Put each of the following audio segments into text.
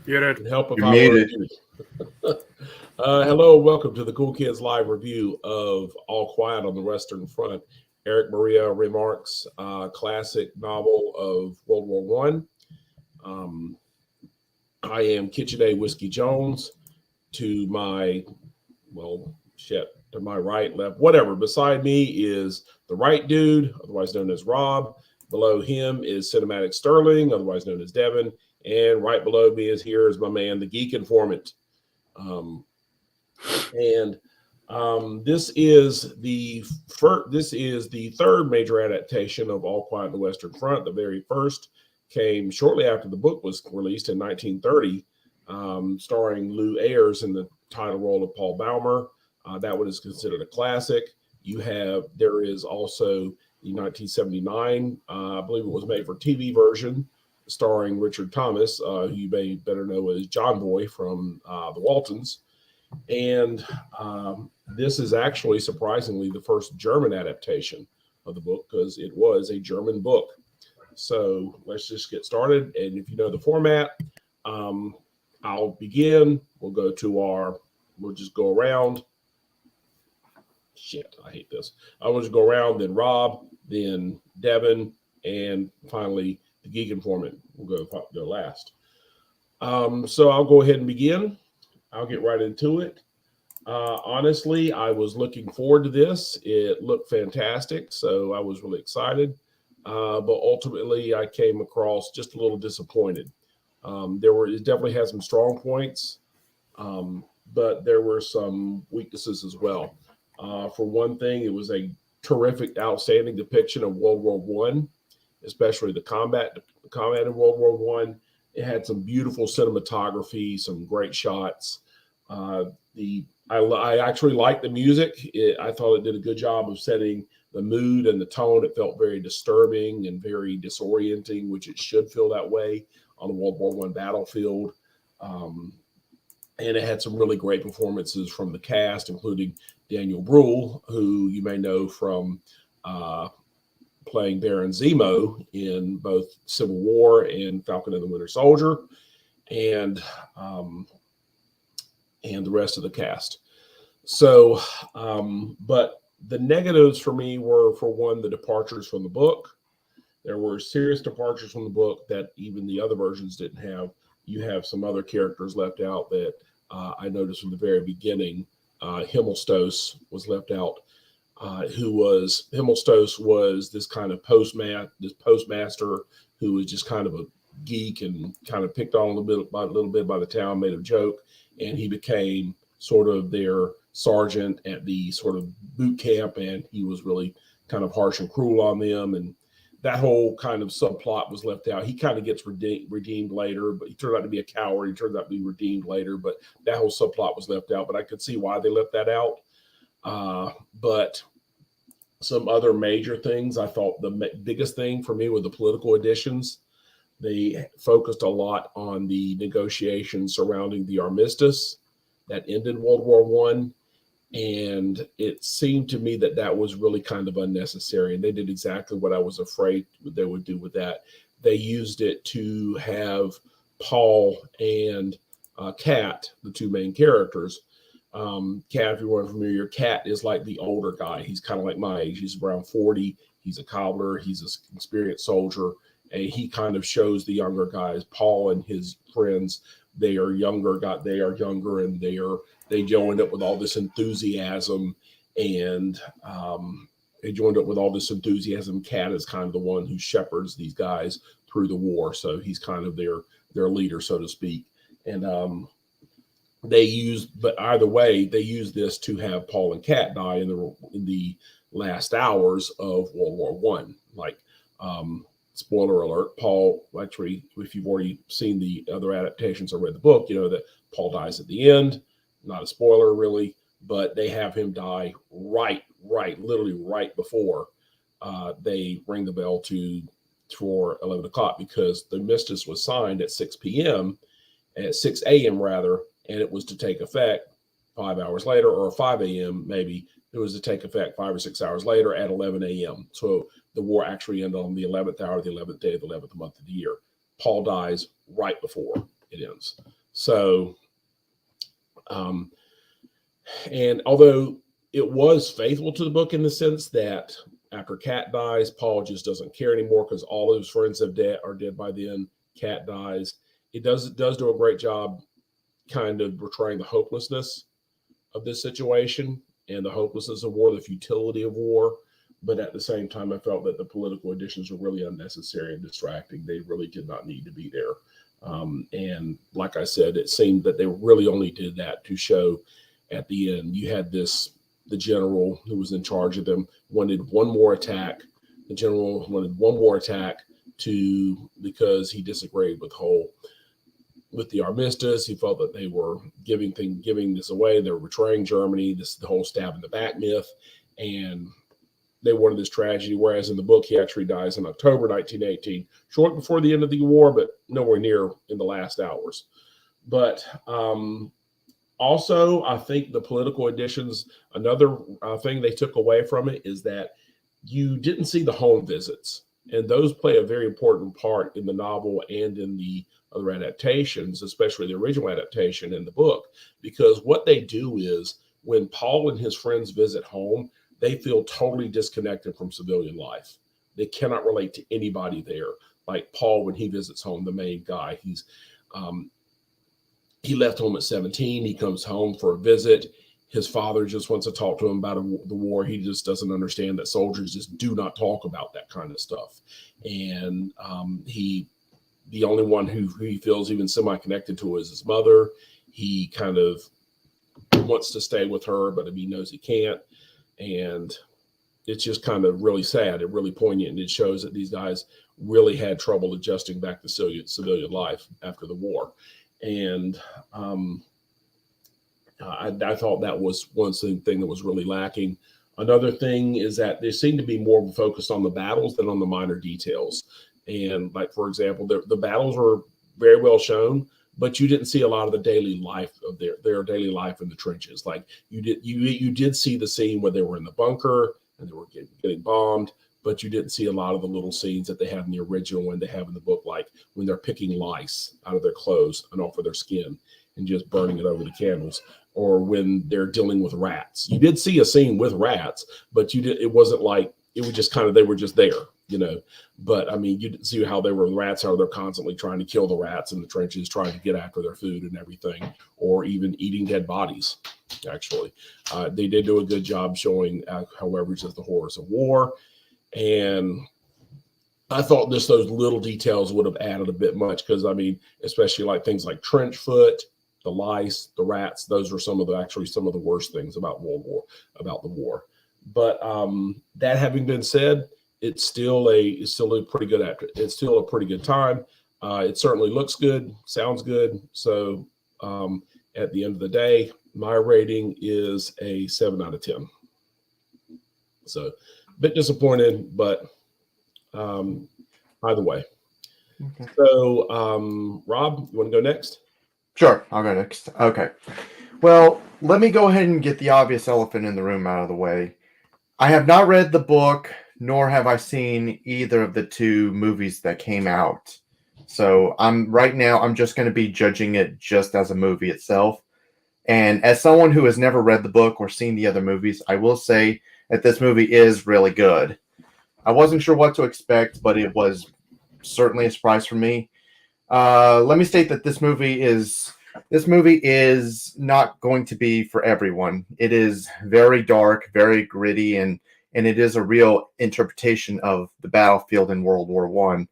Get it? Can help if You're I were muted. you. Hello, welcome to the Cool Kids Live review of All Quiet on the Western Front. Eric Maria remarks, classic novel of World War One. Um, I am Kitchen A Whiskey Jones. To my to my right, left, whatever. Beside me is the right dude, otherwise known as Rob. Below him is Cinematic Sterling, otherwise known as Devin. And right below me is my man, the Geek Informant. Um, and this is the third major adaptation of All Quiet on the Western Front. The very first came shortly after the book was released in 1930, starring Lou Ayres in the title role of Paul Baumer. That one is considered a classic. There is also the 1979, I believe it was made for TV version, starring Richard Thomas, who you may better know as John Boy from the Waltons. And this is actually surprisingly the first German adaptation of the book because it was a German book. So let's just get started. And if you know the format, um, I'll begin. We'll just go around. Shit, I hate this. I will just go around, then Rob, then Devin, and finally the Geek Informant will go last. So I'll go ahead and begin. I'll get right into it. Honestly, I was looking forward to this. It looked fantastic, so I was really excited. But ultimately, I came across just a little disappointed. It definitely had some strong points, but there were some weaknesses as well. For one thing, it was a terrific, outstanding depiction of World War One, especially the combat in World War One. It had some beautiful cinematography, some great shots. I actually liked the music. I thought it did a good job of setting the mood and the tone. It felt very disturbing and very disorienting, which it should feel that way on the World War One battlefield. And it had some really great performances from the cast, including Daniel Bruhl, who you may know from playing Baron Zemo in both Civil War and Falcon and the Winter Soldier, and the rest of the cast. So, but the negatives for me were, for one, the departures from the book. There were serious departures from the book that even the other versions didn't have. You have some other characters left out that I noticed from the very beginning. Himmelstoss was left out. Himmelstoss was this kind of postmaster who was just kind of a geek and kind of picked on a little bit by the town, made a joke, and he became sort of their sergeant at the sort of boot camp, and he was really kind of harsh and cruel on them, and that whole kind of subplot was left out. He kind of gets redeemed later, but he turned out to be a coward. He turned out to be redeemed later, but that whole subplot was left out. But I could see why they left that out. But some other major things, I thought the biggest thing for me were the political additions. They focused a lot on the negotiations surrounding the armistice that ended World War One, and it seemed to me that was really kind of unnecessary. And they did exactly what I was afraid they would do with that. They used it to have Paul and Kat, the two main characters. Kat, if you're familiar, Kat is like the older guy. He's kind of like my age. He's around 40. He's a cobbler. He's an experienced soldier. And he kind of shows the younger guys, Paul and his friends, they are younger, and they joined up with all this enthusiasm, and Kat is kind of the one who shepherds these guys through the war, so he's kind of their leader, so to speak. And but either way, they used this to have Paul and Kat die in the last hours of World War One. Like, spoiler alert, Paul, actually, if you've already seen the other adaptations or read the book, you know that Paul dies at the end. Not a spoiler, really, but they have him die literally right before they ring the bell for 11 o'clock, because the armistice was signed at 6 a.m. rather, and it was to take effect 5 hours later, or 5 a.m. maybe. It was to take effect 5 or 6 hours later at 11 a.m. So the war actually ended on the 11th hour, the 11th day of the 11th month of the year. Paul dies right before it ends. So, and although it was faithful to the book in the sense that after Kat dies, Paul just doesn't care anymore because all of his friends are dead by then. Kat dies. It does do a great job kind of portraying the hopelessness of this situation and the hopelessness of war, the futility of war. But at the same time, I felt that the political additions were really unnecessary and distracting. They really did not need to be there. And like I said, it seemed that they really only did that to show at the end, you had the general who was in charge of them wanted one more attack. The general wanted one more attack because he disagreed with the armistice. He felt that they were giving this away. They were betraying Germany. This is the whole stab in the back myth. And they wanted this tragedy. Whereas in the book, he actually dies in October 1918, short before the end of the war, but nowhere near in the last hours. But also, I think the political additions, another thing they took away from it is that you didn't see the home visits. And those play a very important part in the novel and in the other adaptations, especially the original adaptation in the book, because what they do is when Paul and his friends visit home, they feel totally disconnected from civilian life. They cannot relate to anybody there. Like Paul, when he visits home, the main guy, he left home at 17. He comes home for a visit. His father just wants to talk to him about the war. He just doesn't understand that soldiers just do not talk about that kind of stuff. And the only one who he feels even semi-connected to is his mother. He kind of wants to stay with her, but he knows he can't. And it's just kind of really sad and really poignant. And it shows that these guys really had trouble adjusting back to civilian life after the war. And I thought that was one thing that was really lacking. Another thing is that there seemed to be more focused on the battles than on the minor details. And like, for example, the battles were very well shown, but you didn't see a lot of the daily life of their daily life in the trenches. Like you did see the scene where they were in the bunker and they were getting bombed, but you didn't see a lot of the little scenes that they have in the original and they have in the book, like when they're picking lice out of their clothes and off of their skin and just burning it over the candles, or when they're dealing with rats. You did see a scene with rats, but it wasn't like, it was just kind of, they were just there, But I mean, you didn't see how rats, how they're constantly trying to kill the rats in the trenches, trying to get after their food and everything, or even eating dead bodies. Actually, they did do a good job showing, however, just the horrors of war. And I thought those little details would have added a bit much, because I mean, especially like things like trench foot, the lice, the rats, those are some of the worst things about the war. But that having been said, it's still a pretty good time. It certainly looks good, sounds good. So at the end of the day, my rating is a 7 out of 10. So a bit disappointed, but either way. Okay. So Rob, you want to go next? Sure, I'll go next. Okay. Well, let me go ahead and get the obvious elephant in the room out of the way. I have not read the book, nor have I seen either of the two movies that came out. So right now I'm just going to be judging it just as a movie itself. And as someone who has never read the book or seen the other movies, I will say that this movie is really good. I wasn't sure what to expect, but it was certainly a surprise for me. Let me state that this movie is not going to be for everyone. It is very dark, very gritty, and it is a real interpretation of the battlefield in World War I.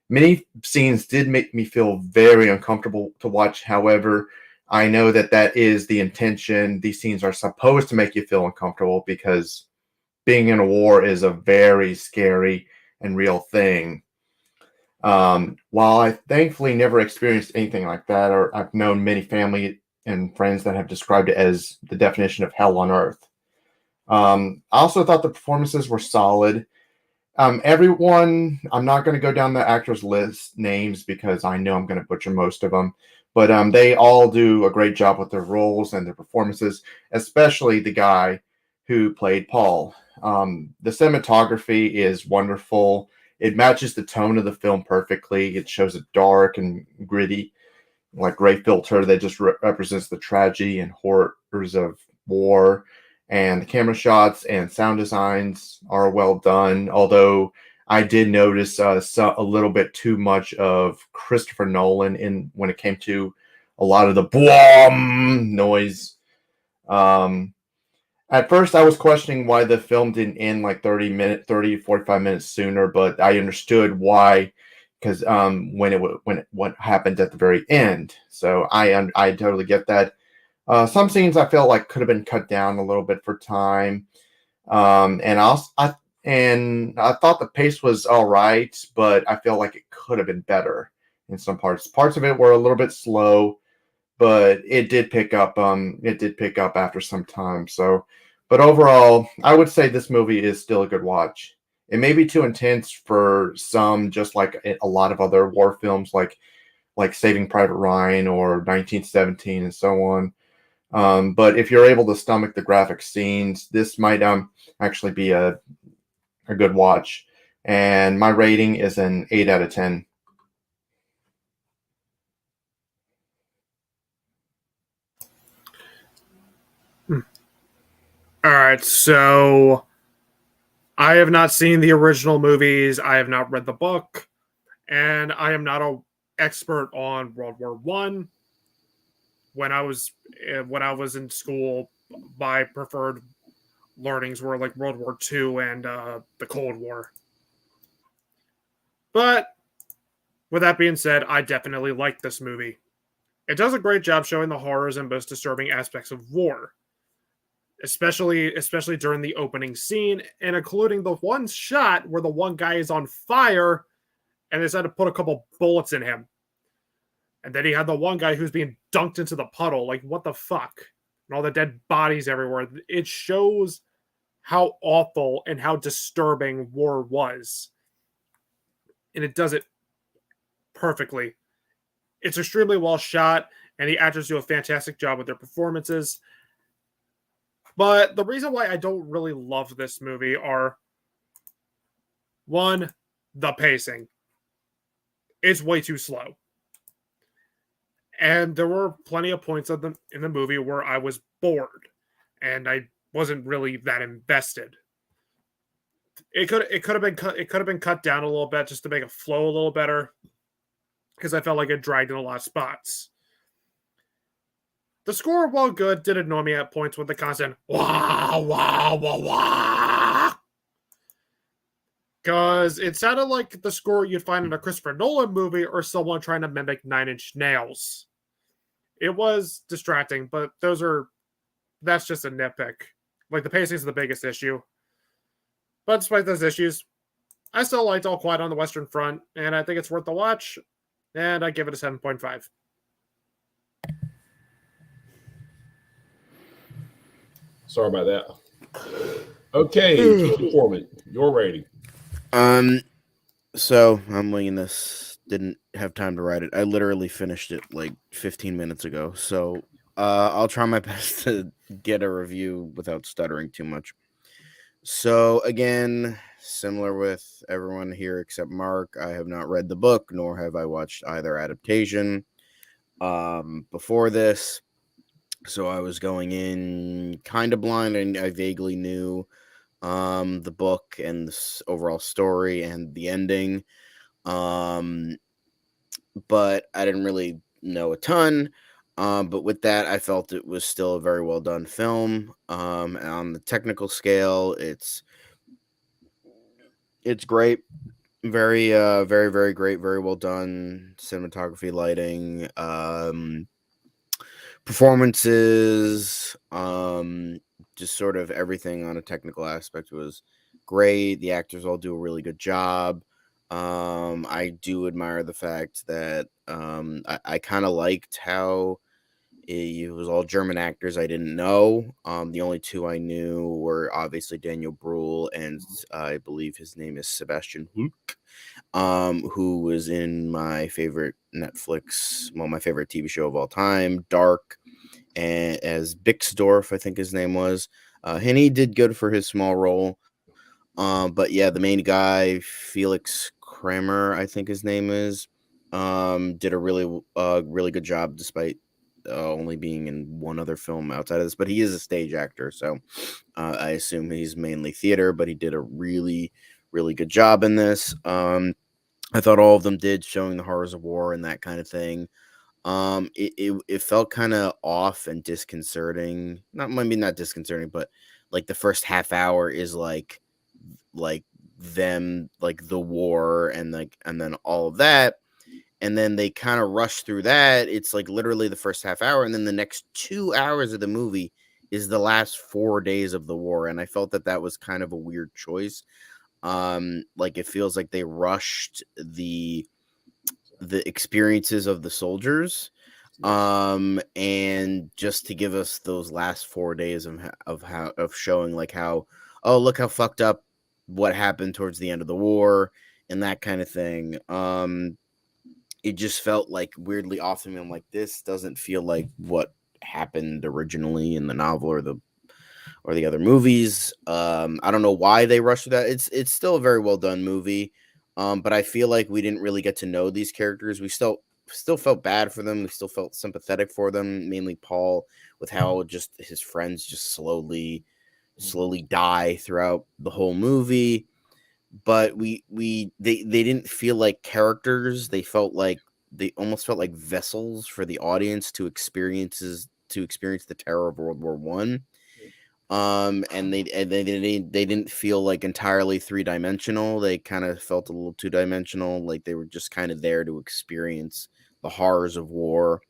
Many scenes did make me feel very uncomfortable to watch. However, I know that is the intention. These scenes are supposed to make you feel uncomfortable because being in a war is a very scary and real thing. While I thankfully never experienced anything like that, or I've known many family and friends that have described it as the definition of hell on earth. I also thought the performances were solid. Everyone, I'm not going to go down the actors list names because I know I'm going to butcher most of them, but they all do a great job with their roles and their performances, especially the guy who played Paul. The cinematography is wonderful. It matches the tone of the film perfectly. It shows it dark and gritty. like great filter that just represents the tragedy and horrors of war. And the camera shots and sound designs are well done. Although I did notice a little bit too much of Christopher Nolan in when it came to a lot of the boom noise. Um, at first, I was questioning why the film didn't end like 45 minutes sooner, but I understood why because when what happened at the very end. So I totally get that. Some scenes I felt like could have been cut down a little bit for time, and I thought the pace was all right, but I feel like it could have been better in some parts. Parts of it were a little bit slow, but it did pick up. It did pick up after some time. So, but overall, I would say this movie is still a good watch. It may be too intense for some, just like a lot of other war films, like Saving Private Ryan or 1917 and so on. But if you're able to stomach the graphic scenes, this might actually be a good watch. And my rating is an 8 out of 10. All right, so I have not seen the original movies. I have not read the book, and I am not an expert on World War One. When I was in school, my preferred learnings were like World War Two and the Cold War. But with that being said, I definitely like this movie. It does a great job showing the horrors and most disturbing aspects of war, especially during the opening scene, and including the one shot where the one guy is on fire and they decided to put a couple bullets in him. And then he had the one guy who's being dunked into the puddle. Like, what the fuck? And all the dead bodies everywhere. It shows how awful and how disturbing war was. And it does it perfectly. It's extremely well shot, and the actors do a fantastic job with their performances. But the reason why I don't really love this movie are, one, the pacing. It's way too slow. And there were plenty of points in the movie where I was bored and I wasn't really that invested. It could have been cut down a little bit just to make it flow a little better, because I felt like it dragged in a lot of spots. The score, while good, did annoy me at points with the constant wah wah wah wah, because it sounded like the score you'd find in a Christopher Nolan movie or someone trying to mimic Nine Inch Nails. It was distracting, but that's just a nitpick. Like, the pacing is the biggest issue. But despite those issues, I still liked All Quiet on the Western Front, and I think it's worth the watch, and I give it a 7.5. Sorry about that. Okay, Foreman, your rating. So I'm winging this. Didn't have time to write it. I literally finished it like 15 minutes ago. So I'll try my best to get a review without stuttering too much. So again, similar with everyone here except Mark, I have not read the book, nor have I watched either adaptation before this. So I was going in kind of blind, and I vaguely knew the book and the overall story and the ending. But I didn't really know a ton. But with that, I felt it was still a very well done film. On the technical scale, it's great. Very, very, very great. Very well done. Cinematography, lighting, performances, just sort of everything on a technical aspect was great. The actors all do a really good job. I do admire the fact that I kind of liked how it was all German actors I didn't know. The only two I knew were obviously Daniel Bruhl and I believe his name is Sebastian Hulk, who was in my favorite my favorite TV show of all time, Dark, and as Bixdorf, I think his name was. And he did good for his small role. But yeah, the main guy, Felix Kramer, I think his name is. Did a really good job despite only being in one other film outside of this. But he is a stage actor, so I assume he's mainly theater. But he did a really good job in this. I thought all of them did, showing the horrors of war and that kind of thing. It felt kind of off and disconcerting. Not disconcerting, but like the first half hour is like them, like the war and then all of that, and then they kind of rush through that. It's like literally the first half hour, and then the next 2 hours of the movie is the last 4 days of the war, and I felt that was kind of a weird choice. Like it feels like they rushed the experiences of the soldiers, and just to give us those last 4 days of showing like how, oh, look how fucked up what happened towards the end of the war and that kind of thing. It just felt like weirdly off to me. I'm like, this doesn't feel like what happened originally in the novel or the other movies. I don't know why they rushed that. It's still a very well done movie. But I feel like we didn't really get to know these characters. We still felt bad for them. We still felt sympathetic for them, mainly Paul, with how just his friends just slowly die throughout the whole movie. But they didn't feel like characters. They almost felt like vessels for the audience to experience the terror of World War One. And they didn't feel like entirely 3-dimensional. They kind of felt a little 2-dimensional, like they were just kind of there to experience the horrors of war,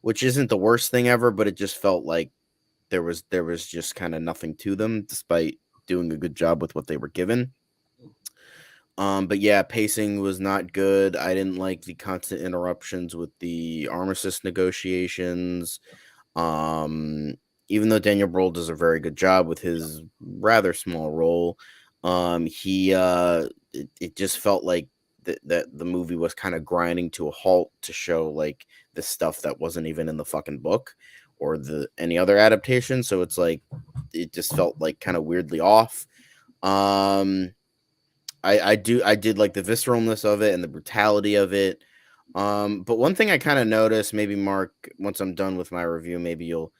which isn't the worst thing ever, but it just felt like there was just kind of nothing to them, despite doing a good job with what they were given. But yeah, pacing was not good. I didn't like the constant interruptions with the armistice negotiations. Even though Daniel Brühl does a very good job with his rather small role, it just felt like that the movie was kind of grinding to a halt to show like the stuff that wasn't even in the fucking book or any other adaptation. So it's like it just felt like kind of weirdly off. I did like the visceralness of it and the brutality of it. But one thing I kind of noticed, maybe Mark, once I'm done with my review, maybe you'll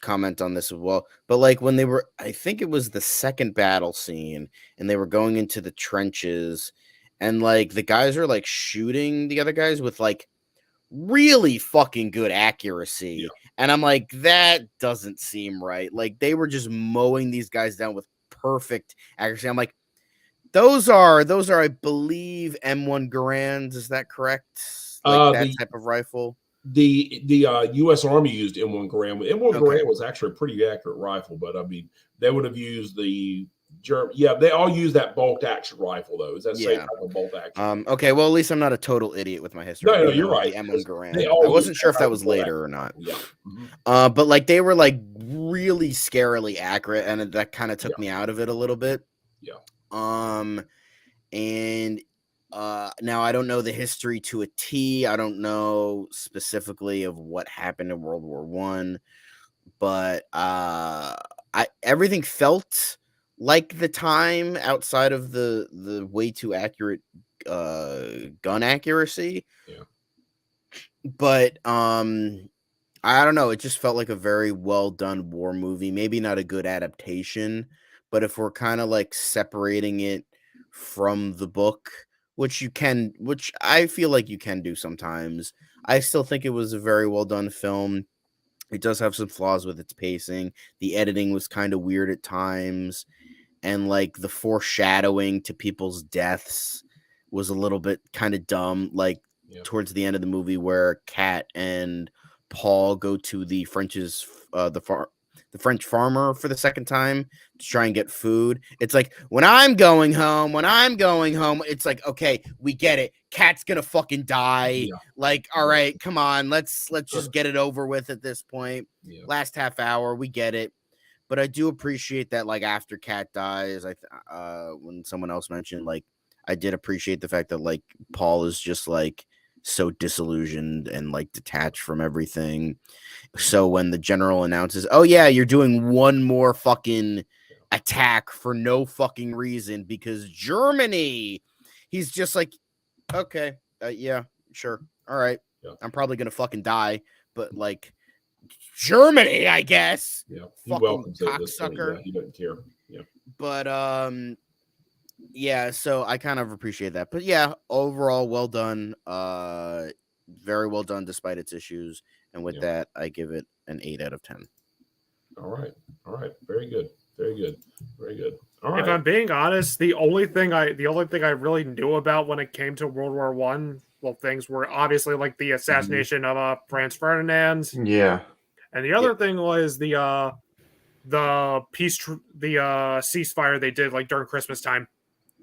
comment on this as well. But like when I think it was the second battle scene and they were going into the trenches and like the guys are like shooting the other guys with like really fucking good accuracy. Yeah. And I'm like, that doesn't seem right. Like they were just mowing these guys down with perfect accuracy. I'm like, those are, I believe, M1 Garands. Is that correct? Like that type of rifle. The U.S. Army used M1 Garand. M1 Garand was actually a pretty accurate rifle, but I mean, they would have used the German. Yeah, they all use that bolt action rifle though. Is that same type of bolt action? Okay, well at least I'm not a total idiot with my history. No, you're right. The M1 Garand. I wasn't sure if that was later or not. Yeah. But like they were like really scarily accurate, and that kind of took me out of it a little bit. Yeah. And now I don't know the history to a T. I don't know specifically of what happened in World War One, but everything felt like the time outside of the way too accurate gun accuracy. Yeah. But I don't know. It just felt like a very well done war movie. Maybe not a good adaptation, but if we're kind of like separating it from the book, which I feel like you can do sometimes, I still think it was a very well done film. It does have some flaws with its pacing. The editing was kind of weird at times, and like the foreshadowing to people's deaths was a little bit kind of dumb. Like towards the end of the movie, where Kat and Paul go to the the French farmer for the second time to try and get food. It's like, when I'm going home, it's like, okay, we get it. Kat's gonna fucking die. Yeah. Like, all right, come on, let's just get it over with at this point. Yeah. Last half hour, we get it. But I do appreciate that, like, after Kat dies, when someone else mentioned, like, I did appreciate the fact that, like, Paul is just, like, so disillusioned and like detached from everything. So when the general announces, oh yeah, you're doing one more fucking attack for no fucking reason because Germany, he's just like, okay, Yeah, sure. All right. Yeah. I'm probably gonna fucking die, but like Germany, I guess. Yeah, he Fucking welcomes it at this point. cocksucker. Yeah, he doesn't care. Yeah, But yeah, so I kind of appreciate that. But yeah, overall, well done. Very well done despite its issues. And with Yeah. that, I give it an 8 out of 10. all right, very good, very good, very good. All If right, I'm being honest, the only thing I really knew about when it came to World War One, well, things were obviously like the assassination of Franz Ferdinand, Yeah. and the other thing was the ceasefire they did like during Christmas time.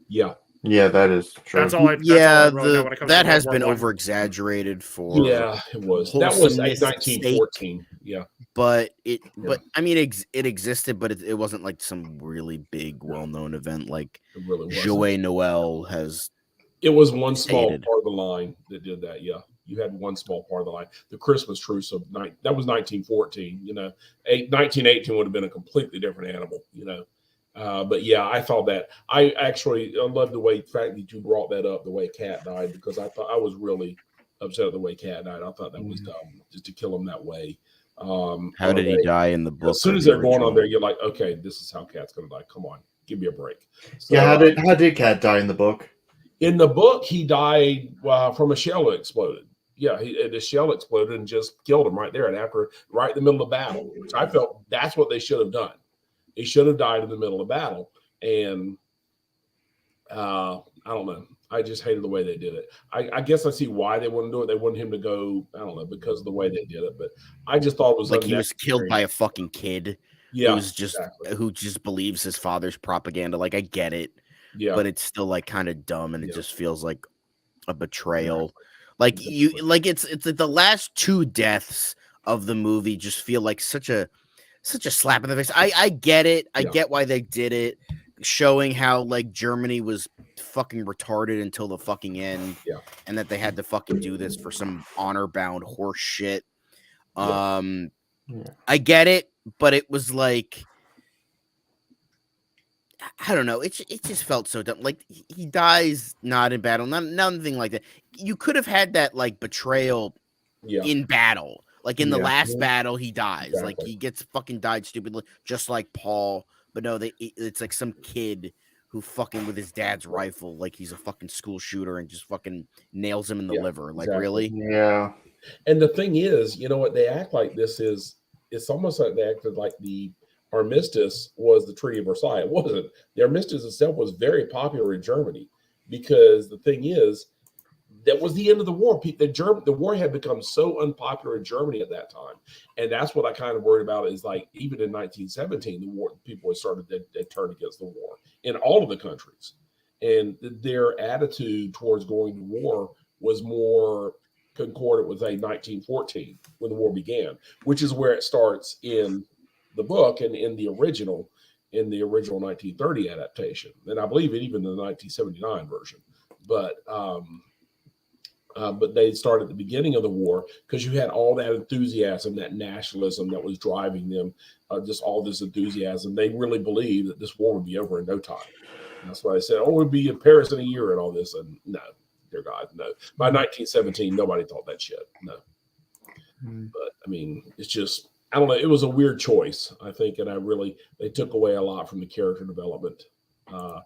yeah, Yeah, that is true. That's all I Yeah, really know when it comes that to has World been War I. over exaggerated for yeah, it was. That was like wholesomeness 1914. Yeah, but I mean it existed, but it wasn't like some really big well-known event like it really was. Joey Noel has. It was one small stated. part of the line that did that. Yeah, you had one small part of the line. The Christmas truce of that was 1914. 1918 would have been a completely different animal. But yeah, I thought that. I love the fact that you brought that up, the way Cat died, because I was really upset at the way Cat died. I thought that was dumb, just to kill him that way. How did he die in the book? As soon as they're going on there, you're like, okay, this is how Cat's going to die. Come on, give me a break. So, Yeah, how did Cat die in the book? in the book, he died from a shell that exploded. Yeah, the shell exploded and just killed him right there, and right in the middle of battle. Which I felt that's what they should have done. He should have died in the middle of battle, and I don't know. I just hated the way they did it. I guess I see why they wouldn't do it. They wanted him to go, I don't know, because of the way they did it. But I just thought it was like he was killed by a fucking kid. Yeah, who just believes his father's propaganda. Like I get it, yeah, but it's still like kind of dumb, and it just feels like a betrayal. Exactly. Like it's like the last two deaths of the movie just feel like such a slap in the face. I get it. I get why they did it, showing how like Germany was fucking retarded until the fucking end, and that they had to fucking do this for some honor bound horse shit. I get it, but it was like, I don't know. It just felt so dumb. Like he dies not in battle, nothing like that. You could have had that like betrayal in battle. Like in the last battle, he dies. Exactly. Like he gets fucking died stupidly, just like Paul. But no, it's like some kid who fucking with his dad's rifle, like he's a fucking school shooter, and just fucking nails him in the liver. Like really? Yeah. And the thing is, you know what? They act like it's almost like they acted like the armistice was the Treaty of Versailles. It wasn't. The armistice itself was very popular in Germany, because the thing is, that was the end of the war. The war had become so unpopular in Germany at that time, and that's what I kind of worried about. Is like even in 1917, the war people had started to turn against the war in all of the countries, and their attitude towards going to war was more concordant with 1914 when the war began, which is where it starts in the book and in the original 1930 adaptation, and I believe it even the 1979 version, but they started at the beginning of the war because you had all that enthusiasm, that nationalism that was driving them, just all this enthusiasm. They really believed that this war would be over in no time. And that's why they said, we'll be in Paris in a year and all this. And no, dear God, no. By 1917, nobody thought that shit. No. But I mean, it's just, I don't know. It was a weird choice, I think. And they took away a lot from the character development. I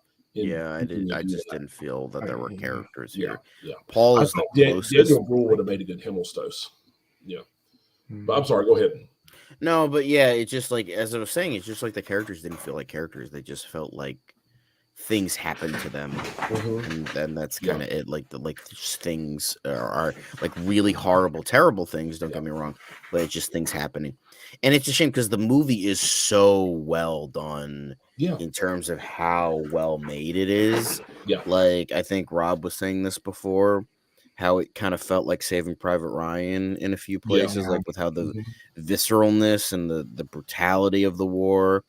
just didn't feel that there were characters here. Yeah. Paul is the closest. Daniel Bruhl would have made a good Himmelstos. Yeah. But I'm sorry, go ahead. No, but yeah, it's just like, as I was saying, it's just like the characters didn't feel like characters. They just felt like things happened to them. And then that's kind of it. Like just things are like really horrible, terrible things, don't get me wrong, but it's just things happening. And it's a shame because the movie is so well done in terms of how well made it is. Yeah. Like, I think Rob was saying this before, how it kind of felt like Saving Private Ryan in a few places, like with how the visceralness and the brutality of the war.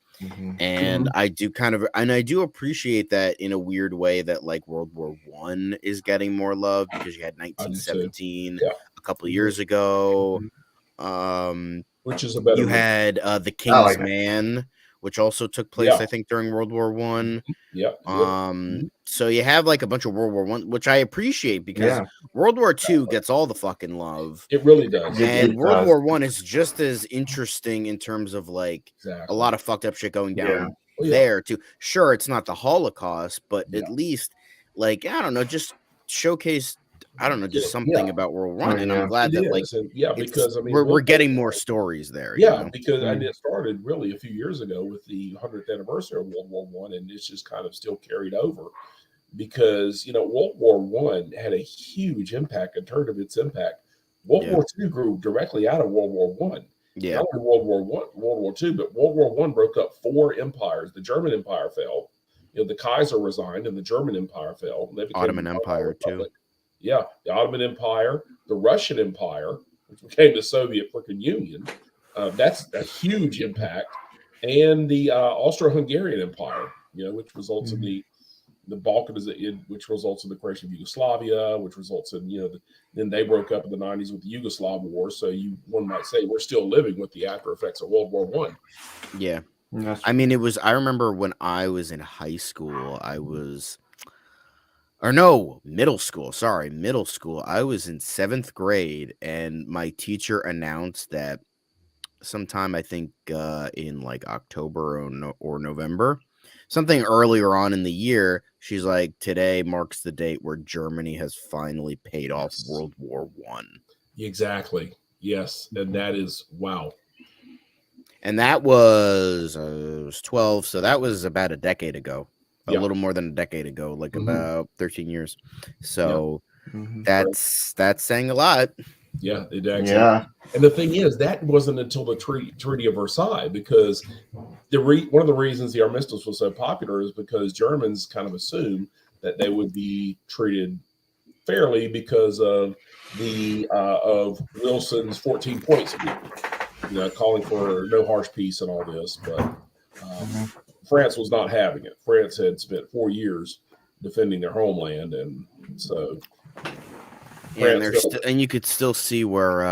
And I do appreciate that in a weird way, that like World War I is getting more love, because you had 1917 a couple of years ago. Which is a better you had The King's Man, which also took place, Yeah. I think, during World War One. Yep. So you have like a bunch of World War One, which I appreciate because Yeah. World War Two gets all the fucking love, It really does. It and World does. War One is just as interesting in terms of like Exactly. a lot of fucked up shit going down Yeah. Oh, yeah. there too. Sure, it's not the Holocaust, but Yeah. at least like I don't know, just showcase. I don't know, just Yeah, something yeah. about World War Oh, One, and yeah. I'm glad It that like is. And yeah, it's, because I mean, we're World getting War- more stories there. you Yeah, know? because and Mm. it started really a few years ago with the 100th anniversary of World War One, and it's just kind of still carried over because World War One had a huge impact in terms of its impact. World Yeah. War Two grew directly out of World War One. Yeah, Not only World War One, World War Two, but World War One broke up 4 empires. The German Empire fell. The Kaiser resigned, and the German Empire fell. And they became Ottoman the Empire, too. Republic. Yeah, the Ottoman Empire, the Russian Empire, which became the Soviet freaking Union. That's a huge impact, and the Austro-Hungarian Empire, which results in the Balkans, which results in the creation of Yugoslavia, which results in then they broke up in the 90s with the Yugoslav War. So one might say we're still living with the after effects of World War One. yeah. Yes. I mean, I remember when I was in high school, middle school. Sorry, middle school. I was in 7th grade, and my teacher announced that sometime, I think, in like October or November, something earlier on in the year, she's like, today marks the date where Germany has finally paid off Yes. World War One. Exactly. Yes, and that is wow. And that was, I was 12, so that was about a decade ago. A Yeah. little more than a decade ago, like Mhm. about 13 years. So Mhm. that's saying a lot. Yeah, it actually. Yeah. And the thing is, that wasn't until the Treaty of Versailles, because one of the reasons the armistice was so popular is because Germans kind of assumed that they would be treated fairly because of of Wilson's 14 points, calling for no harsh peace and all this. But France was not having it. France had spent 4 years defending their homeland, and so. Yeah, and you could still see where,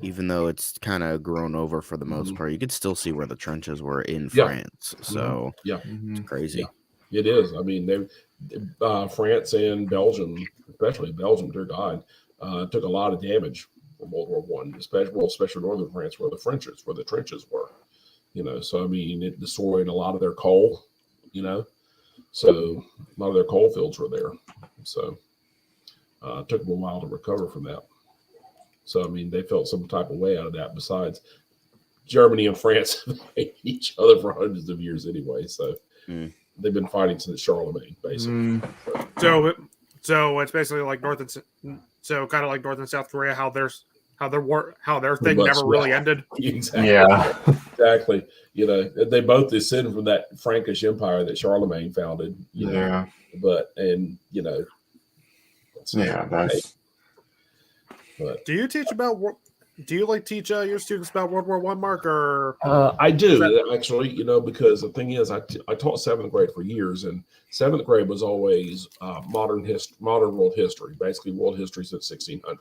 even though it's kind of grown over for the most part, you could still see where the trenches were in France. So yeah, Mhm. it's crazy. Yeah, it is. I mean, France and Belgium, especially Belgium, dear God, took a lot of damage from World War One, especially northern France, where the trenches were. So I mean, it destroyed a lot of their coal. So a lot of their coal fields were there. So it took them a while to recover from that. So I mean, they felt some type of way out of that. Besides, Germany and France have hated each other for hundreds of years anyway. So they've been fighting since Charlemagne, basically. So it's basically like kind of like North and South Korea, how their thing much, never really ended. Exactly. Yeah. Exactly. They both descend from that Frankish empire that Charlemagne founded. Yeah. That's. But Do you teach your students about World War One, Mark, or I do actually, because the thing is, I taught 7th grade for years, and 7th grade was always modern world history, basically world history since 1600.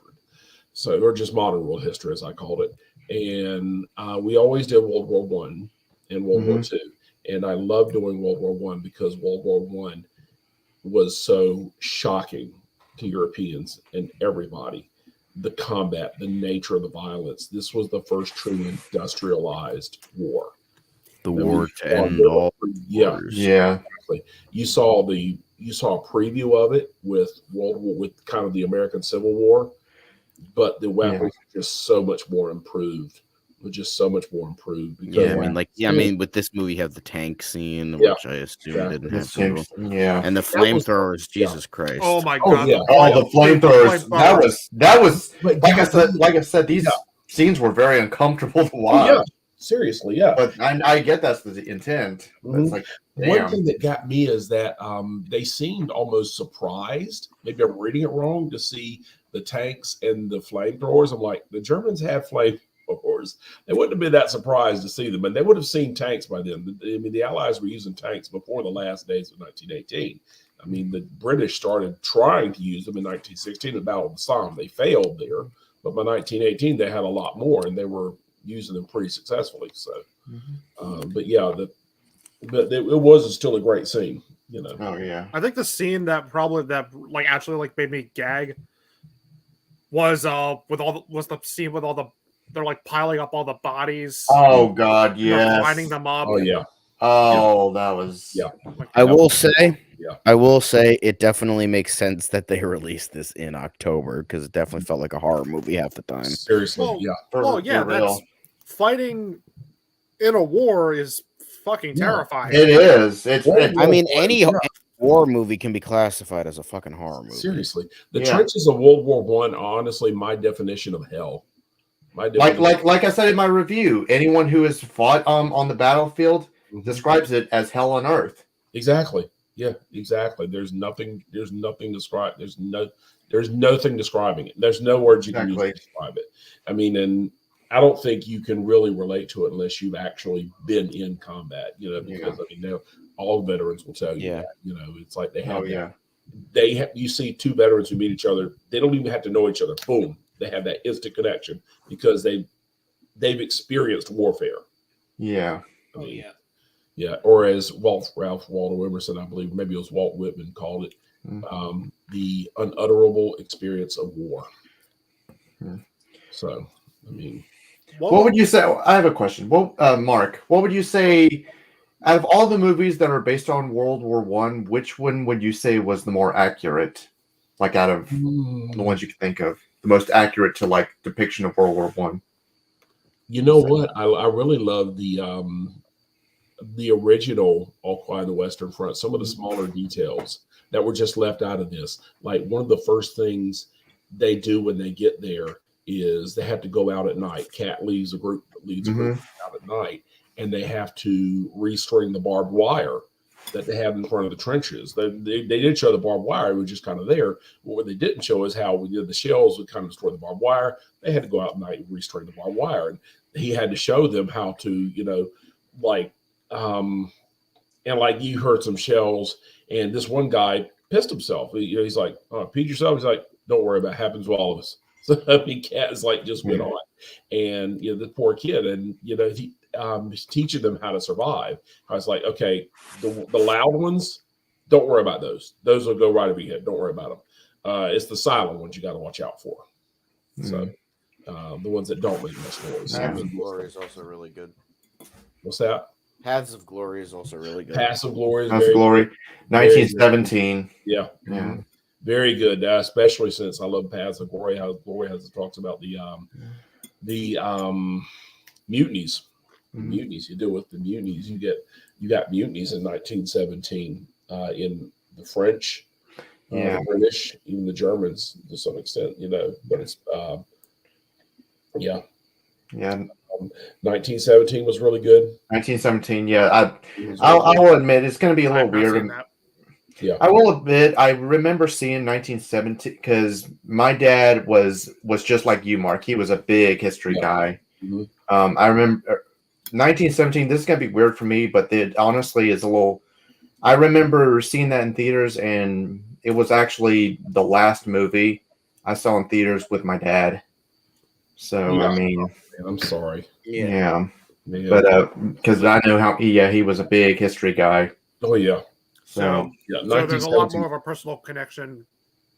So, or just modern world history, as I called it. And we always did World War One and World War Two, and I loved doing World War One because World War One was so shocking to Europeans and everybody. The combat, the nature of the violence. This was the first true industrialized war. The war to end all Yeah, wars. Yeah. exactly. You saw a preview of it with kind of the American Civil War, but the weapons were just so much more improved. Because, I mean, with this movie, you have the tank scene, which I assume didn't have to. Yeah. And the flamethrowers, Jesus Christ! oh my god, yeah. The flamethrowers. That was like I said, these scenes were very uncomfortable to watch. Yeah, seriously, yeah. But I get that's the intent. But it's like, One damn. thing that got me is that they seemed almost surprised. Maybe I'm reading it wrong, to see the tanks and the flamethrowers. I'm like, the Germans have flamethrowers. They wouldn't have been that surprised to see them, and they would have seen tanks by then. I mean, the Allies were using tanks before the last days of 1918. I mean, the British started trying to use them in 1916 at the Battle of the Somme. They failed there, but by 1918 they had a lot more, and they were using them pretty successfully. So, but yeah, but it was still a great scene. You know. Oh yeah. I think the scene that actually like made me gag was the scene with all the they're like piling up all the bodies. Oh God, you know, yes. lining them up. Oh yeah. Oh, that was. Yeah. I will say, Yeah. I will say, it definitely makes sense that they released this in October because it definitely felt like a horror movie half the time. Seriously. Well, Yeah. Well, yeah, for that's real. fighting in a war is fucking Yeah. terrifying. It is. I mean, any war movie can be classified as a fucking horror movie. Seriously, the Yeah. trenches of World War One are honestly my definition of hell. My definition. like I said in my review, anyone who has fought on the battlefield Mhm. describes it as hell on earth. Exactly. Yeah, exactly. There's nothing described. There's nothing describing it. There's no words you can use to describe it. I mean, and I don't think you can really relate to it unless you've actually been in combat, you know, because I mean, now all veterans will tell you that, you know, it's like they have you see two veterans who meet each other, they don't even have to know each other. Boom. They have that instant connection because they've experienced warfare. Yeah. I mean, yeah. Or as Ralph Waldo Emerson, I believe, maybe it was Walt Whitman called it, the unutterable experience of war. So, I mean, what would you say? I have a question. Well, Mark, what would you say out of all the movies that are based on World War One? Which one would you say was the more accurate? Like out of the ones you can think of, the most accurate to like depiction of World War One. You know what? I really love the original All Quiet on the Western Front. Some of the smaller details that were just left out of this. Like one of the first things they do when they get there is they have to go out at night. Cat leads a group out at night, and they have to restring the barbed wire that they have in front of the trenches. They did show the barbed wire; it was just kind of there. But what they didn't show is how the shells would kind of destroy the barbed wire. They had to go out at night and restring the barbed wire, and he had to show them how to, you know, like, and like you heard some shells, and this one guy pissed himself. He's like, "Oh, peed yourself." He's like, "Don't worry about it. Happens to all of us." So I mean, Cat is like just went on, and you know the poor kid, and you know he's teaching them how to survive. I was like, okay, the loud ones, don't worry about those. Those will go right over your head. Don't worry about them. It's the silent ones you got to watch out for. So the ones that don't make much noise. Paths of Glory is also really good. What's that? Paths of Glory is also really good. Paths of Glory is Paths of Glory, 1917. Yeah. Yeah. Very good, especially since I love Paths of Glory. How Glory has talks about the mutinies. Mutinies. You deal with the mutinies. You got mutinies in 1917 in the French, the British, even the Germans to some extent. You know, but it's 1917 was really good. 1917. Yeah, I will admit it's going to be a little weird. Yeah, I will admit I remember seeing 1917 because my dad was just like you, Mark. He was a big history guy. I remember 1917. This is going to be weird for me, but it honestly is a little. I remember seeing that in theaters, and it was actually the last movie I saw in theaters with my dad. So I mean, I'm sorry. Yeah. But because I know how he was a big history guy. Oh yeah. So there's a lot more of a personal connection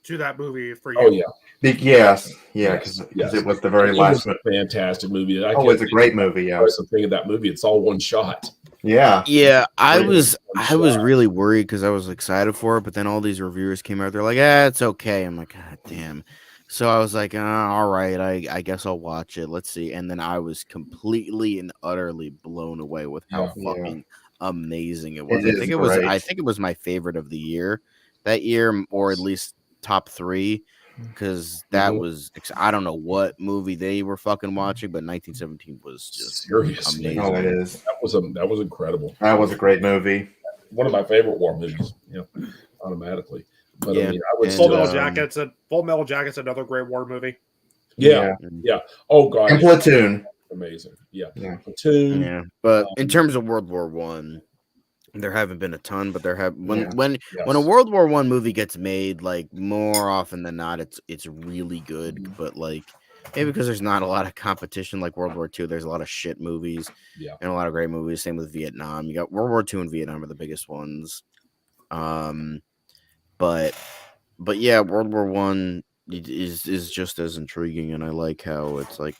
to that movie for you. Oh yeah. Yes, because it was the very last movie. Fantastic movie. It's a great movie. Yeah. That's the thing of that movie. It's all one shot. Yeah. Yeah, I was really worried because I was excited for it, but then all these reviewers came out. They're like, it's okay. I'm like, God damn. So I was like, all right, I guess I'll watch it. Let's see. And then I was completely and utterly blown away with how fucking amazing it was. I think it was my favorite of the year that year, or at least top 3, because that was, I don't know what movie they were fucking watching, but 1917 was just seriously amazing. Oh, it is. That was incredible. That was a great movie. One of my favorite war movies. Automatically. But I mean, I would Full Metal Jacket's another great war movie. Yeah. Oh god. And Platoon. Amazing. Yeah. Platoon. Yeah. But in terms of World War One, there haven't been a ton, but there have when a World War One movie gets made, like more often than not, it's really good. But like Maybe because there's not a lot of competition like World War II. There's a lot of shit movies Yeah. and a lot of great movies. Same with Vietnam. You got World War II and Vietnam are the biggest ones. But yeah, World War One is just as intriguing, and I like how it's like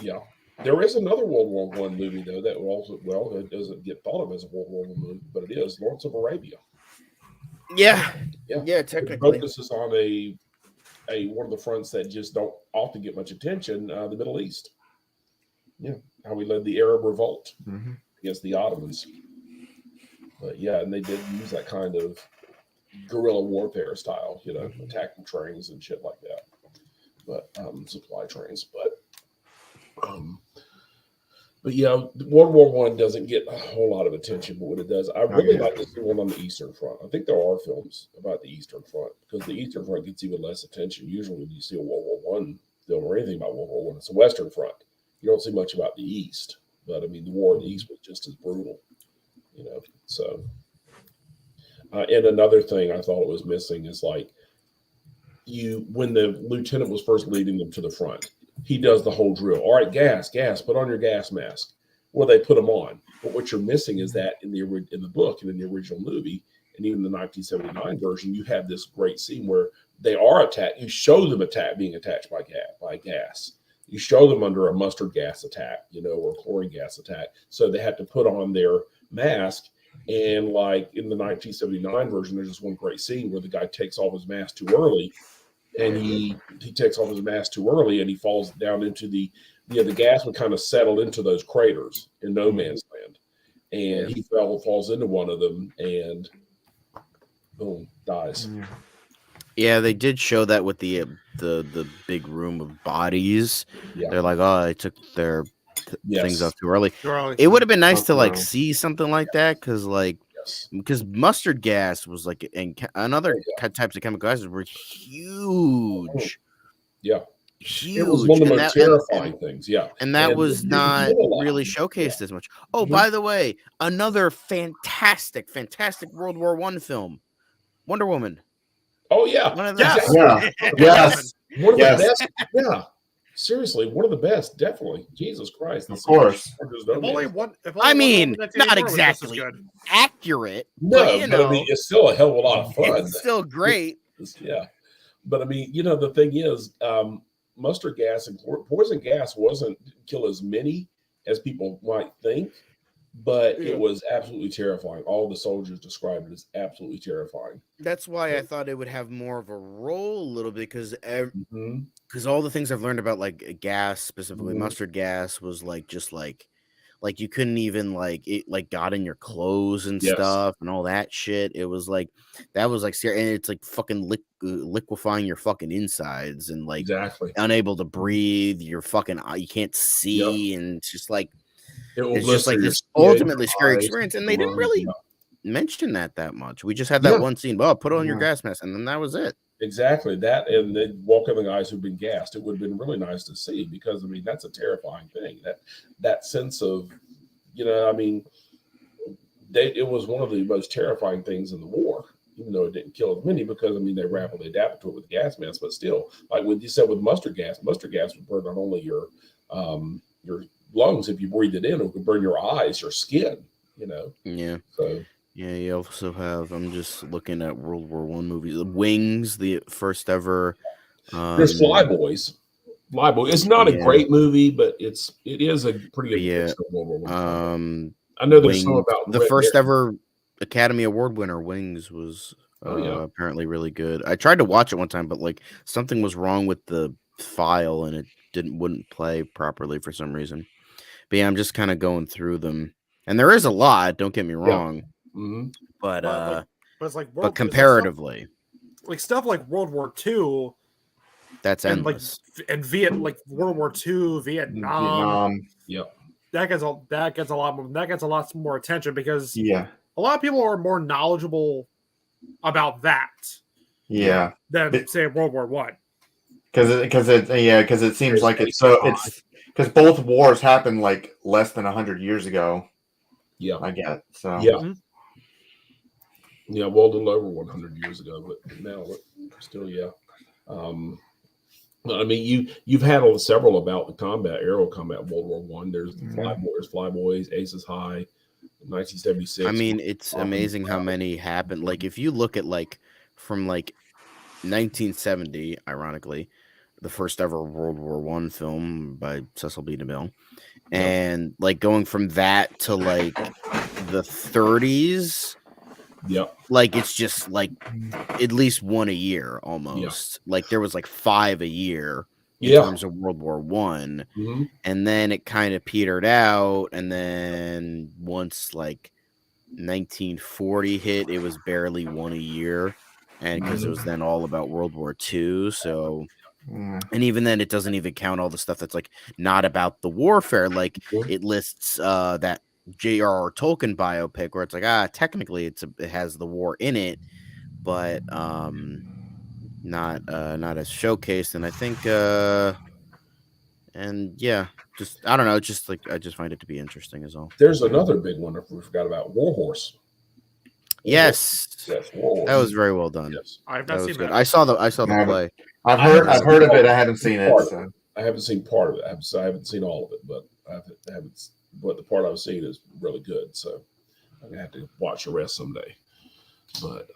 Yeah. There is another World War One movie though that also it doesn't get thought of as a World War One movie, but it is Lawrence of Arabia. yeah, It technically. focuses on a one of the fronts that just don't often get much attention, the Middle East. Yeah, how we led the Arab Revolt Mm-hmm. against the Ottomans. But yeah, and they did use that kind of guerrilla warfare style, attacking trains and shit like that. But supply trains. But yeah, World War One doesn't get a whole lot of attention, but when it does, I really like to see one on the Eastern Front. I think there are films about the Eastern Front because the Eastern Front gets even less attention. Usually, when you see a World War One film or anything about World War One, it's a Western Front. You don't see much about the East, but I mean, the war in the East was just as brutal, So, and another thing I thought it was missing is like when the lieutenant was first leading them to the front. He does the whole drill. All right, gas, put on your gas mask. Well, they put them on. But what you're missing is that in the book and in the original movie, and even the 1979 version, you have this great scene where they are attacked. You show them being attacked by gas. You show them under a mustard gas attack, or chlorine gas attack. So they have to put on their mask. And like in the 1979 version, there's this one great scene where the guy takes off his mask too early. And he takes off his mask too early, and he falls down into the gas would kind of settle into those craters in no man's land, and he falls into one of them, and boom, dies. Yeah, they did show that with the big room of bodies. Yeah. They're like, oh, they took their things off too early. It would have been nice to see something like that because mustard gas was and other types of chemical gases were huge. Yeah, huge. It was one of the most terrifying things. Yeah, and that was not really showcased as much. Oh, by the way, another fantastic World War One film, Wonder Woman. Oh yeah, one of the best. Yeah. Seriously, one of the best, definitely. Jesus Christ. Of course. I mean, not exactly accurate. No, but I mean, it's still a hell of a lot of fun. It's still great. Yeah. But I mean, the thing is, mustard gas and poison gas didn't kill as many as people might think, but it was absolutely terrifying. All the soldiers described it as absolutely terrifying. That's why I thought it would have more of a role a little bit because all the things I've learned about gas, specifically mustard gas, was just you couldn't even it got in your clothes and stuff and all that shit. It was that was scary, and it's fucking liquefying your fucking insides and exactly unable to breathe. You're fucking you can't see, and it's just it's just this ultimately scary experience, and they didn't really mention that much. We just had that one scene. Well, put on your gas mask, and then that was it. Exactly that, and they walk on the guys who've been gassed. It would have been really nice to see because I mean that's a terrifying thing. That sense of, I mean, it was one of the most terrifying things in the war. Even though it didn't kill as many, because I mean they rapidly adapted to it with gas masks, but still, like what you said with mustard gas would burn not only your lungs if you breathe it in, it could burn your eyes, your skin. Yeah. So. Yeah, you also have. I'm just looking at World War One movies. Wings, the first ever. There's Flyboys. It's not a great movie, but it is a pretty good World War One. I know there's some about the first ever Academy Award winner. Wings was apparently really good. I tried to watch it one time, but something was wrong with the file and it wouldn't play properly for some reason. But yeah, I'm just kind of going through them, and there is a lot. Don't get me wrong. Yeah. Mm-hmm. But it's but comparatively, stuff like World War II, that's endless. And World War II, Vietnam. Yep. That gets a lot more attention because a lot of people are more knowledgeable about that. Yeah. Than say World War One. Because it seems it's because both wars happened less than 100 years ago. Yeah, I get so. Yeah. Mm-hmm. Yeah, well, a little over 100 years ago, but now still, I mean, you've had several about the combat, aerial combat, World War One. There's Flyboys, Aces High, 1976. I mean, it's amazing how many happened. Like, if you look at from 1970, ironically, the first ever World War One film by Cecil B. DeMille, and going from that to the 30s. Yep. It's just at least one a year almost. There was 5 a year in terms of World War One, and then it kind of petered out. And then once 1940 hit, it was barely one a year, and because it was then all about World War II. So, and even then, it doesn't even count all the stuff that's not about the warfare. It lists that J.R.R. Tolkien biopic where it's technically it has the war in it, but not as showcased. And I think just I don't know, just I just find it to be interesting as well. There's another big one we forgot about, Warhorse. Yes, Warhorse. That was very well done. Yes. I've not seen that. I saw the play. I've heard of it. I haven't seen it. So. I haven't seen part of it. I haven't seen all of it, but I haven't. But the part I've seen is really good. So I'm gonna have to watch the rest someday. But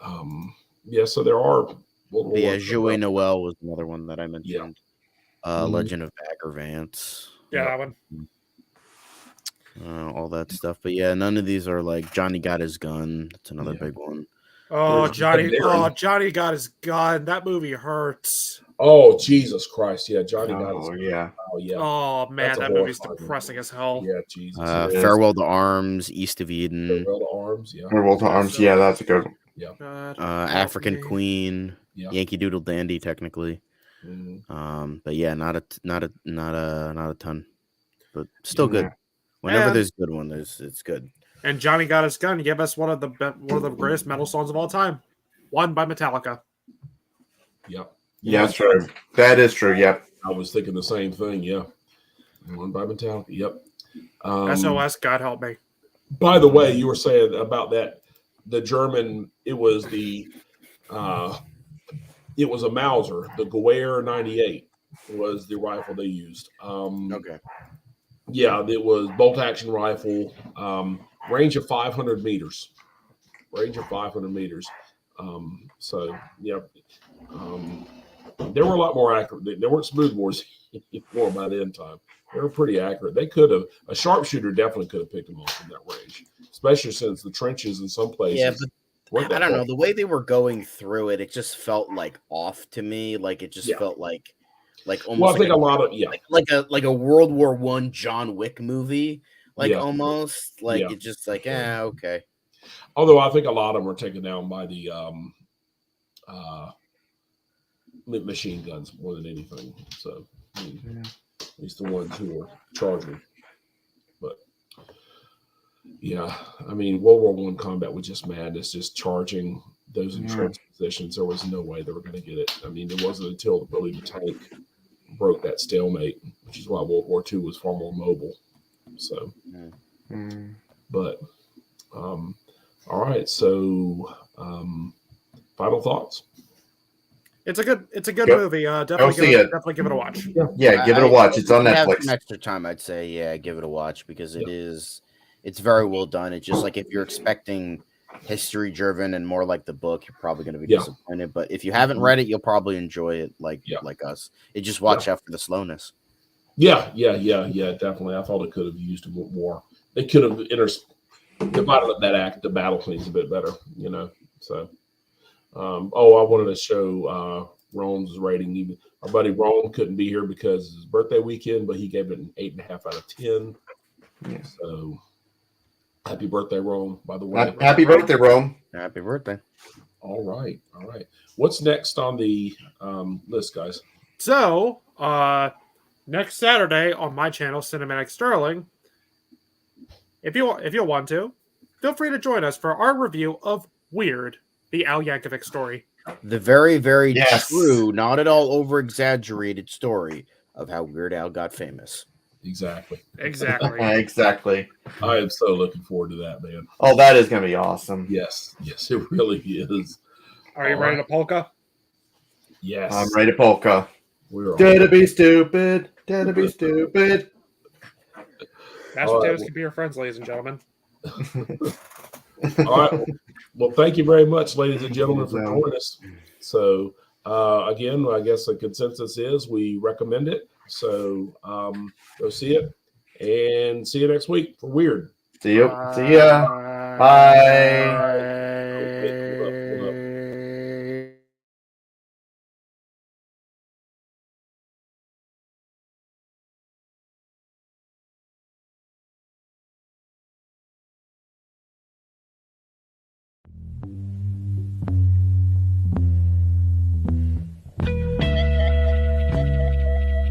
so there are. Jouet Noel was another one that I mentioned. Legend of Bagger Vance. Yeah, that one. All that stuff. But yeah, none of these are Johnny Got His Gun. That's another big one. Oh, Johnny got his gun. That movie hurts. Oh, Jesus Christ. Yeah, Johnny got his gun. Yeah. Oh, yeah. Oh, man, that movie's depressing as hell. Yeah, Jesus. Farewell to Arms, East of Eden. Farewell to Arms, yeah. Farewell to Arms, yeah, that's a good one. Yeah. African Queen, Yankee Doodle Dandy, technically. But yeah, not a ton, but still good. Whenever there's a good one, it's good. And Johnny Got His Gun gave us one of the greatest metal songs of all time, one by Metallica. Yep. Yeah, that's true. That is true. Yep. I was thinking the same thing. Yeah. One by Metallica. Yep. SOS, God help me. By the way, you were saying about that. The German. It was a Mauser. The Gewehr 98 was the rifle they used. Okay. Yeah, it was bolt action rifle. Range of 500 meters. So yeah. They were a lot more accurate. They weren't smoothbores anymore by the end time. They were pretty accurate. They could have, a sharpshooter definitely could have picked them off in that range, especially since the trenches in some places. Yeah, but I don't know. The way they were going through it, it just felt off to me. It just felt almost. Well, I think a lot of like a World War I John Wick movie, almost it just okay. Although I think a lot of them were taken down by the machine guns more than anything. So at least the ones who were charging. But yeah, I mean, World War I combat was just madness, just charging those insurance positions. There was no way they were going to get it. I mean, it wasn't until the tank broke that stalemate, which is why World War II was far more mobile. So, but all right. So, final thoughts. It's a good movie. Definitely give it a watch. Yeah, give it a watch. It's on Netflix. Some extra time, I'd say, give it a watch because it's very well done. It's just if you're expecting history driven and more like the book, you're probably going to be disappointed. But if you haven't read it, you'll probably enjoy it like us. It just watch out for the slowness. Yeah, definitely. I thought it could have used more. They could have divided up the battle scenes a bit better, So, I wanted to show Rome's rating. Even our buddy Rome couldn't be here because it's his birthday weekend, but he gave it an 8.5 out of 10. Yeah. So, happy birthday, Rome! By the way, happy birthday, Rome! Happy birthday! All right. What's next on the list, guys? So, next Saturday on my channel, Cinematic Sterling, if you want to, feel free to join us for our review of Weird, the Al Yankovic story. The very, very true, not at all over-exaggerated story of how Weird Al got famous. Exactly. Exactly. I am so looking forward to that, man. Oh, that is going to be awesome. Yes, it really is. Are you ready to polka? Yes. I'm ready to polka. We're Dare to on. be stupid. Dare to be stupid. Mashed All right, potatoes well- can be your friends, ladies and gentlemen. All right. Well, thank you very much, ladies and gentlemen, for Yeah. joining us. So, again, I guess the consensus is we recommend it. So, go see it and see you next week for Weird. See you. See ya. Bye. Hold up, hold up.